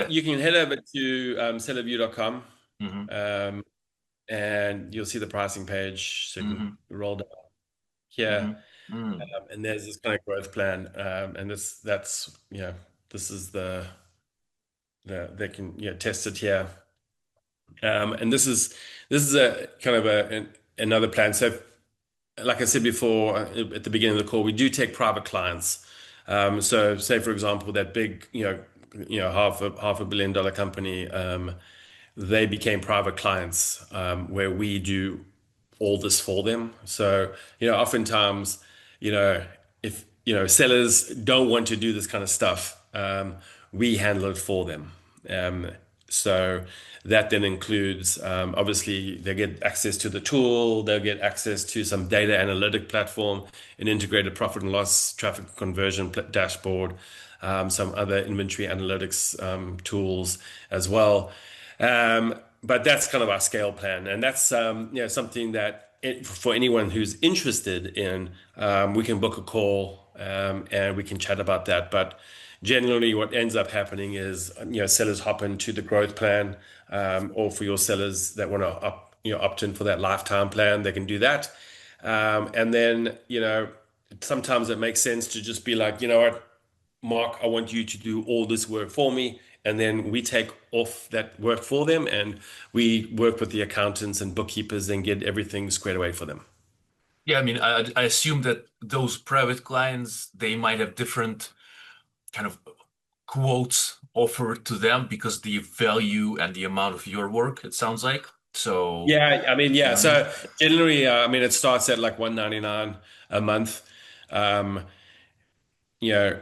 You can head over to SellerVue.com, Mm-hmm. and you'll see the pricing page. So you can Mm-hmm. roll down here, Mm-hmm. and there's this kind of growth plan. And that's this is they can test it here. And this is a kind of another plan. So like I said before at the beginning of the call, we do take private clients. So say for example that big half a billion dollar company. They became private clients where we do all this for them. So, oftentimes, you know, if, sellers don't want to do this kind of stuff, we handle it for them. Um, so that then includes, obviously, they get access to the tool, they'll get access to some data analytic platform, an integrated profit and loss, traffic conversion dashboard, some other inventory analytics tools as well. But that's kind of our scale plan, and that's something that for anyone who's interested in, we can book a call and we can chat about that. But generally, what ends up happening is sellers hop into the growth plan, or for your sellers that want to opt in for that lifetime plan, they can do that. And then sometimes it makes sense to just be like, you know what, Mark, I want you to do all this work for me. And then we take off that work for them and we work with the accountants and bookkeepers and get everything squared away for them. Yeah, I mean, I assume that those private clients, they might have different kind of quotes offered to them because the value and the amount of your work, it sounds like. So, Yeah, I mean, you yeah. know what I mean? So generally, I mean, it starts at like 199 a month. Um, you know,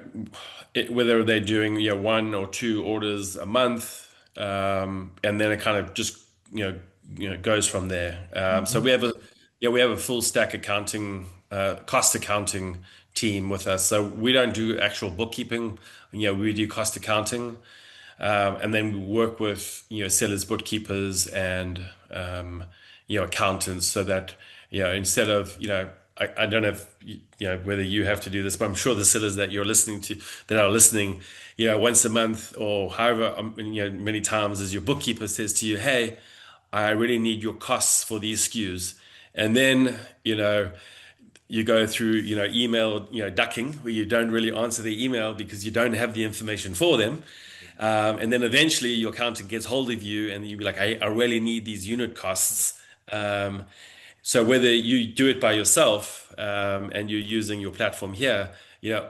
whether they're doing one or two orders a month, and then it kind of just goes from there. So Mm-hmm. we have a full stack accounting, cost accounting team with us. So we don't do actual bookkeeping. We do cost accounting, and then we work with sellers, bookkeepers, and accountants, so that instead of I don't know if whether you have to do this, but I'm sure the sellers that you're listening to that are listening, once a month or however many times as your bookkeeper says to you, "Hey, I really need your costs for these SKUs," and then you go through email ducking where you don't really answer the email because you don't have the information for them. And then eventually your accountant gets hold of you and you be like, I really need these unit costs. Um, so whether you do it by yourself and you're using your platform here,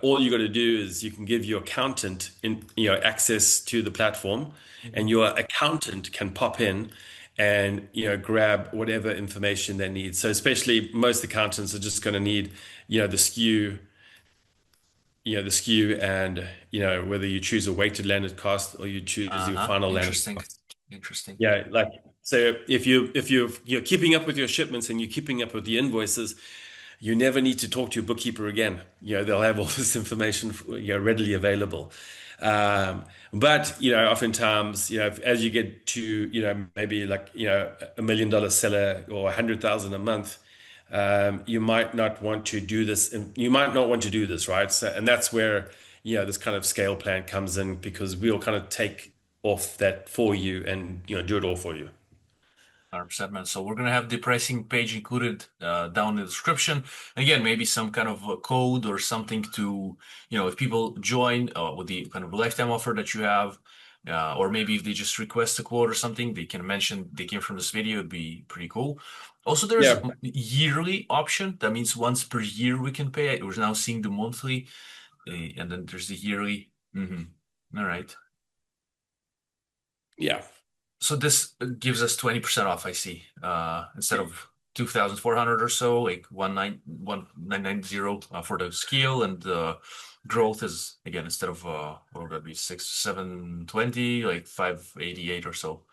all you got to do is you can give your accountant access to the platform, and your accountant can pop in and grab whatever information they need. So especially most accountants are just going to need the SKU and whether you choose a weighted landed cost or you choose your Uh-huh. final landed Interesting. cost. Interesting. Yeah, like so if you're keeping up with your shipments and you're keeping up with the invoices, you never need to talk to your bookkeeper again. They'll have all this information readily available. But oftentimes, as you get to maybe like $1 million seller or 100,000 a month, you might not want to do this, and you might not want to do this, right? So, and that's where this kind of scale plan comes in, because we'll kind of take off that for you and do it all for you. 100%, man. So we're gonna have the pricing page included down in the description. Again, maybe some kind of a code or something to, if people join with the kind of lifetime offer that you have, or maybe if they just request a quote or something, they can mention they came from this video. It'd be pretty cool. Also, there's a Yeah, yearly option. That means once per year we can pay. We're now seeing the monthly, and then there's the yearly. All right. yeah. So this gives us 20% off, I see. Instead of 2,400 or so, like 1990 for the scale, and the growth is again, instead of what would that be, 720, like 588 or so.